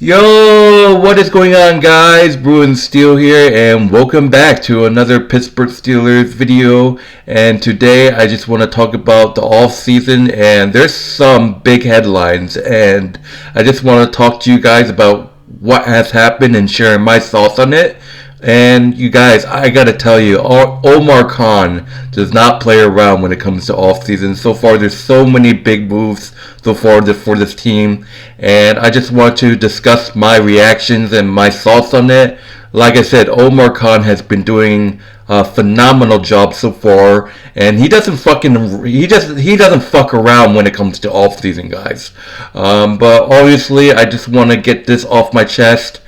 Yo, what is going on, guys? Bruin Steel here, and welcome back to another Pittsburgh Steelers video. And today, I just want to talk about the off season, and there's some big headlines, and I just want to talk to you guys about what has happened and sharing my thoughts on it. And you guys, I gotta tell you, Omar Khan does not play around when it comes to offseason. So far, there's so many big moves so far for this team, and I just want to discuss my reactions and my thoughts on it. Like I said, Omar Khan has been doing a phenomenal job so far, and he doesn't fuck around when it comes to offseason, guys. But obviously, I just want to get this off my chest.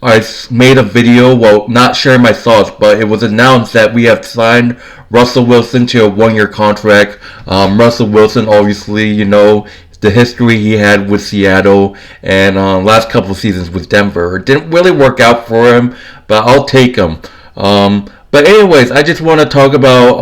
I made a video, well, not sharing my thoughts, but it was announced that we have signed Russell Wilson to a one-year contract. Russell Wilson, obviously, the history he had with Seattle and last couple of seasons with Denver. It didn't really work out for him, but I'll take him. But anyways, I just want to talk about,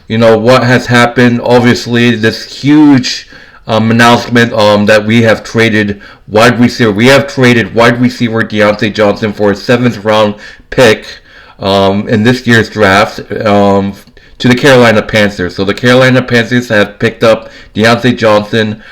what has happened. Obviously, this huge announcement that we have traded wide receiver. We have traded wide receiver Deontay Johnson for a seventh round pick in this year's draft to the Carolina Panthers. So the Carolina Panthers have picked up Deontay Johnson.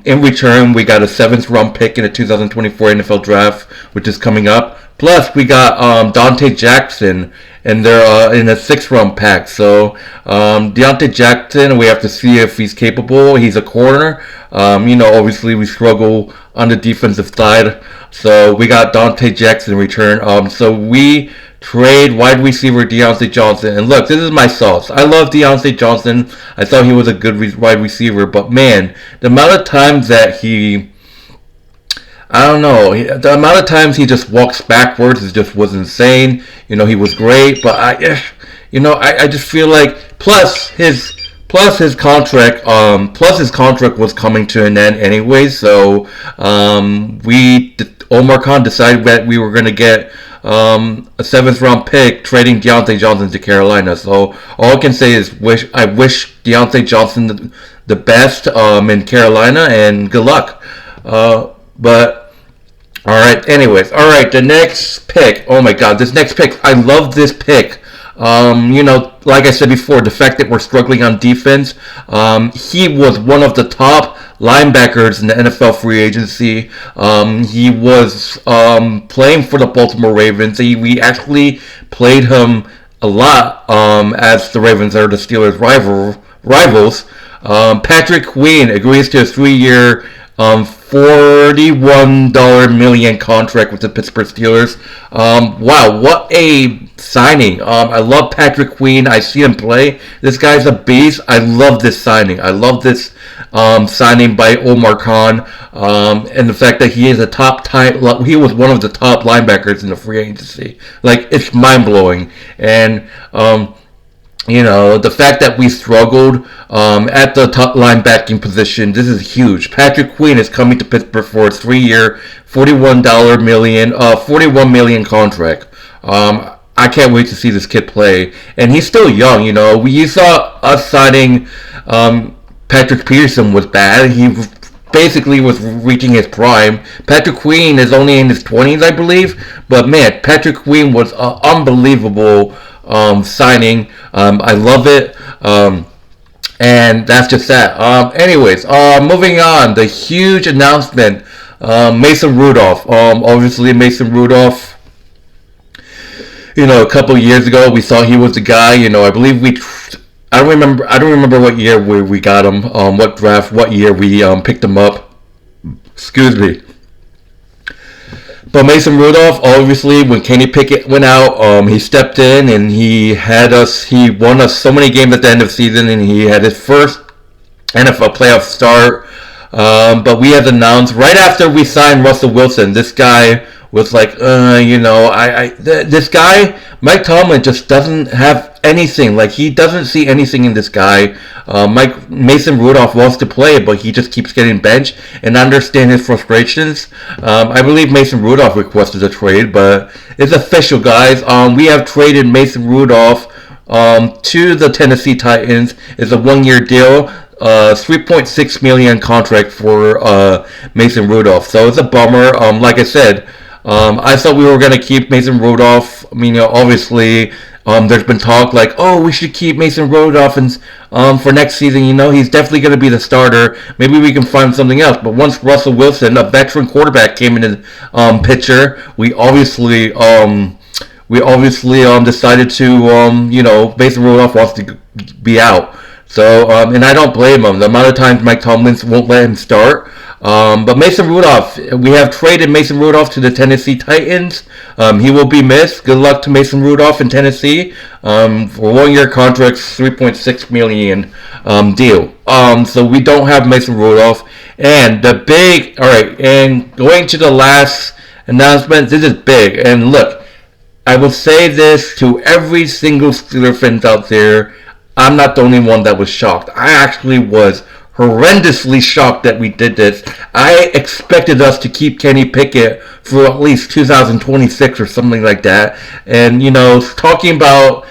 In return, we got a seventh round pick in the 2024 NFL Draft, which is coming up. Plus, we got Dante Jackson, and they're in a sixth-round pack. So, Deontay Jackson, we have to see if he's capable. He's a corner. Obviously, we struggle on the defensive side. So, we got Dante Jackson in return. So, we trade wide receiver Deontay Johnson. And look, this is my thoughts. I love Deontay Johnson. I thought he was a good wide receiver. But, man, the amount of times that I don't know. The amount of times he just walks backwards was insane. He was great, but I just feel like plus his contract was coming to an end anyway. So Omar Khan decided that we were going to get a seventh round pick trading Deontay Johnson to Carolina. So all I can say is I wish Deontay Johnson the best in Carolina, and good luck. But all right. Anyways, all right. The next pick. Oh my God, this next pick. I love this pick. Like I said before, the fact that we're struggling on defense. He was one of the top linebackers in the NFL free agency. He was playing for the Baltimore Ravens. We actually played him a lot as the Ravens are the Steelers' rivals. Patrick Queen agrees to a 3-year $41 million contract with the Pittsburgh Steelers. Wow, what a signing. I love Patrick Queen. I see him play. This guy's a beast. I love this signing. I love this signing by Omar Khan. And the fact that he is he was one of the top linebackers in the free agency. Like, it's mind-blowing. And the fact that we struggled at the top linebacking position, this is huge. Patrick Queen is coming to Pittsburgh for a 3-year, $41 million contract. I can't wait to see this kid play, and he's still young. You saw us signing Patrick Peterson was bad. He basically was reaching his prime. Patrick Queen is only in his 20s, I believe, but man, Patrick Queen was unbelievable signing. I love it. And that's just that. Anyways, moving on. The huge announcement. Mason Rudolph. Obviously Mason Rudolph. A couple years ago, we thought he was the guy. I believe I don't remember what year we got him. What year we picked him up. Excuse me. But Mason Rudolph, obviously, when Kenny Pickett went out, he stepped in and he won us so many games at the end of the season, and he had his first NFL playoff start. But we had announced right after we signed Russell Wilson, this guy was like, this guy, Mike Tomlin just doesn't have anything. Like, he doesn't see anything in this guy. Mason Rudolph wants to play, but he just keeps getting benched, and I understand his frustrations. I believe Mason Rudolph requested a trade, but it's official, guys. We have traded Mason Rudolph to the Tennessee Titans. It's a 1-year deal. $3.6 million contract for Mason Rudolph. So it's a bummer. Like I said, I thought we were gonna keep Mason Rudolph. I mean, obviously, there's been talk like, oh, we should keep Mason Rudolph and for next season. He's definitely gonna be the starter. Maybe we can find something else. But once Russell Wilson, a veteran quarterback, came in the picture, we obviously decided to Mason Rudolph wants to be out. So, and I don't blame him. The amount of times Mike Tomlin won't let him start. But Mason Rudolph, we have traded Mason Rudolph to the Tennessee Titans. He will be missed. Good luck to Mason Rudolph in Tennessee. For 1 year contract, $3.6 million deal. So we don't have Mason Rudolph. And and going to the last announcement, this is big. And look, I will say this to every single Steelers fan out there. I'm not the only one that was shocked. I actually was horrendously shocked that we did this. I expected us to keep Kenny Pickett for at least 2026 or something like that. And, talking about,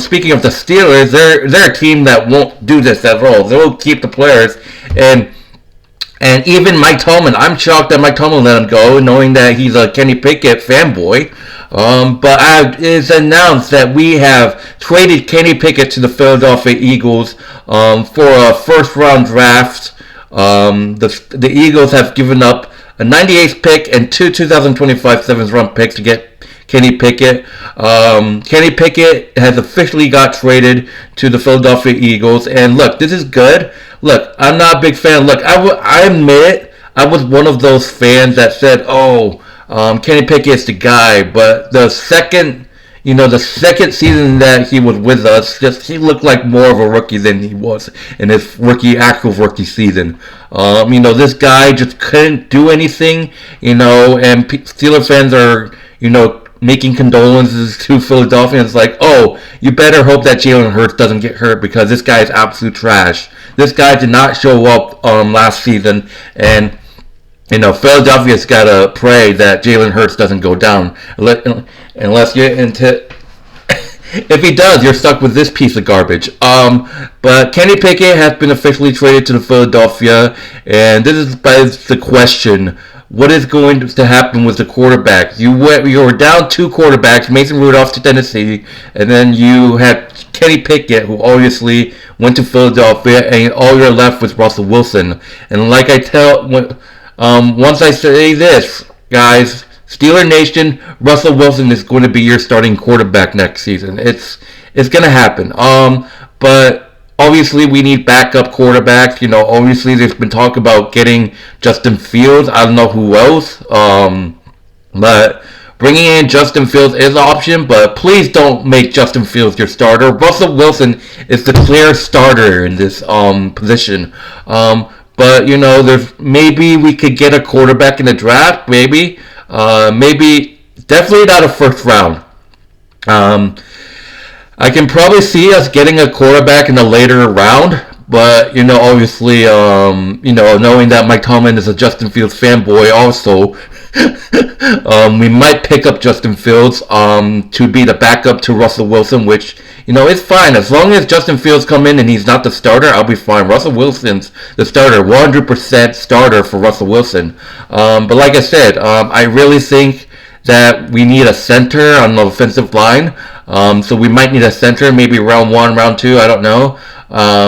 speaking of the Steelers, they're a team that won't do this at all. They'll keep the players. And even Mike Tomlin, I'm shocked that Mike Tomlin let him go, knowing that he's a Kenny Pickett fanboy. But it's announced that we have traded Kenny Pickett to the Philadelphia Eagles for a first-round draft. The Eagles have given up a 98th pick and two 2025 7th-round picks to get Kenny Pickett. Kenny Pickett has officially got traded to the Philadelphia Eagles. And look, this is good. Look, I'm not a big fan. Look, I admit I was one of those fans that said, Kenny Pickett's the guy, but the second season that he was with us, he looked like more of a rookie than he was in his actual rookie season. This guy just couldn't do anything, and Steelers fans are, making condolences to Philadelphia. It's like, oh, you better hope that Jalen Hurts doesn't get hurt because this guy is absolute trash. This guy did not show up last season, and Philadelphia's got to pray that Jalen Hurts doesn't go down. Unless you're into... If he does, you're stuck with this piece of garbage. But Kenny Pickett has been officially traded to the Philadelphia, and this is the question. What is going to happen with the quarterback? You were down two quarterbacks, Mason Rudolph to Tennessee, and then you had Kenny Pickett, who obviously went to Philadelphia, and all you're left with Russell Wilson. And like once I say this, guys, Steeler Nation, Russell Wilson is going to be your starting quarterback next season. It's going to happen. But obviously we need backup quarterbacks. Obviously there's been talk about getting Justin Fields. I don't know who else. But bringing in Justin Fields is an option, but please don't make Justin Fields your starter. Russell Wilson is the clear starter in this position. But there's maybe we could get a quarterback in the draft. Maybe definitely not a first round. I can probably see us getting a quarterback in the later round. But obviously, knowing that Mike Tomlin is a Justin Fields fanboy, also, we might pick up Justin Fields to be the backup to Russell Wilson, which it's fine as long as Justin Fields come in and he's not the starter. I'll be fine. Russell Wilson's the starter, 100% starter for Russell Wilson. But like I said, I really think that we need a center on the offensive line. So we might need a center, maybe round 1, round 2. I don't know.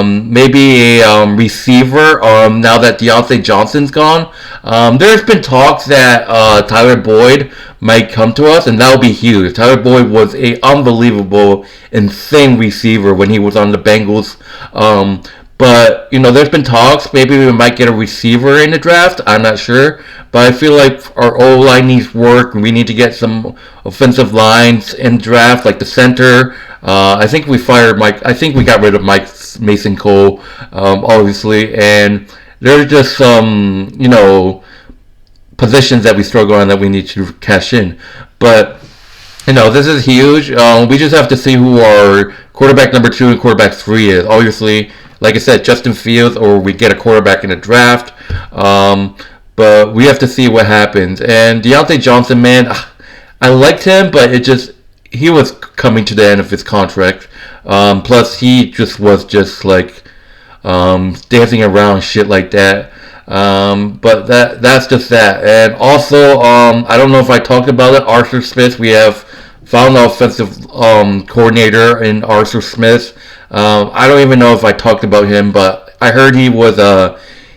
Maybe a receiver now that Deontay Johnson's gone. There's been talks that Tyler Boyd might come to us, and that would be huge. Tyler Boyd was a unbelievable, insane receiver when he was on the Bengals. But there's been talks. Maybe we might get a receiver in the draft. I'm not sure, but I feel like our O-line needs work, and we need to get some offensive lines in draft, like the center. I think we got rid of Mason Cole, obviously, and there's just some, positions that we struggle on that we need to cash in. But, this is huge. We just have to see who our quarterback number 2 and quarterback 3 is. Obviously, like I said, Justin Fields, or we get a quarterback in the draft. But we have to see what happens. And Deontay Johnson, man, I liked him, but he was coming to the end of his contract. Plus, he was dancing around, shit like that. But that's just that. And also, I don't know if I talked about it. Arthur Smith, we have found the offensive coordinator in Arthur Smith. I don't even know if I talked about him, but I heard he was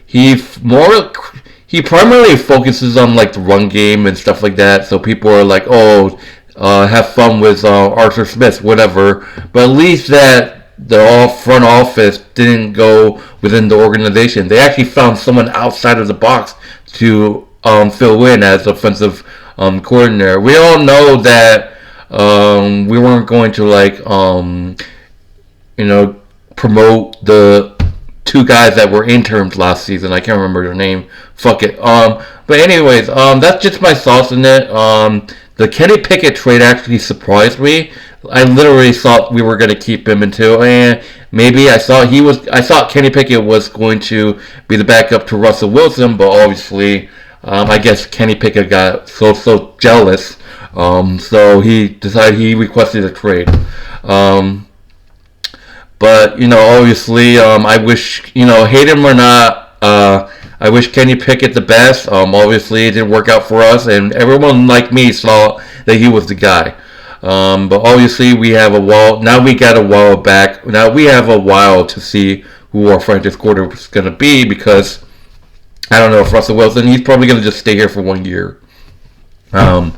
he primarily focuses on like the run game and stuff like that. So people are like, oh, have fun with Arthur Smith, whatever. But at least that the front office didn't go within the organization. They actually found someone outside of the box to fill in as offensive coordinator. We all know that we weren't going to like promote the two guys that were interns last season. I can't remember their name. Fuck it. But anyways, that's just my thoughts on it. The Kenny Pickett trade actually surprised me. I literally thought we were going to keep him until, maybe I thought Kenny Pickett was going to be the backup to Russell Wilson, but obviously, I guess Kenny Pickett got so jealous, so he requested a trade. But, obviously, I wish, hate him or not, I wish Kenny Pickett the best. Obviously, it didn't work out for us, and everyone like me saw that he was the guy. But obviously, we have a while. Now we got a while back. Now we have a while to see who our franchise quarterback is going to be, because I don't know if Russell Wilson, he's probably going to just stay here for 1 year. So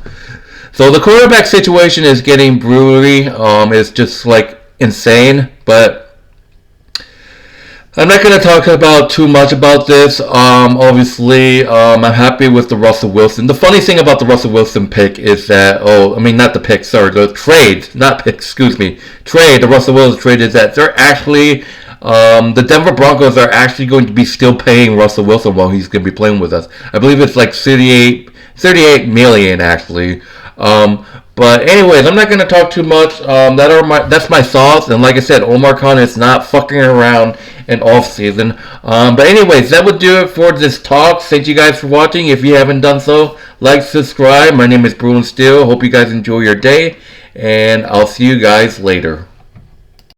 the quarterback situation is getting brewery. It's just like insane, but I'm not going to talk about too much about this. Obviously, I'm happy with the Russell Wilson. The funny thing about the Russell Wilson pick is that, not the pick, sorry, the trade, not pick, excuse me, trade, the Russell Wilson trade is that they're actually, the Denver Broncos are actually going to be still paying Russell Wilson while he's going to be playing with us. I believe it's like 38 million actually. But anyways, I'm not going to talk too much. That's my thoughts. And like I said, Omar Khan is not fucking around in off-season. But anyways, that would do it for this talk. Thank you guys for watching. If you haven't done so, like, subscribe. My name is Bruin Steele. Hope you guys enjoy your day. And I'll see you guys later.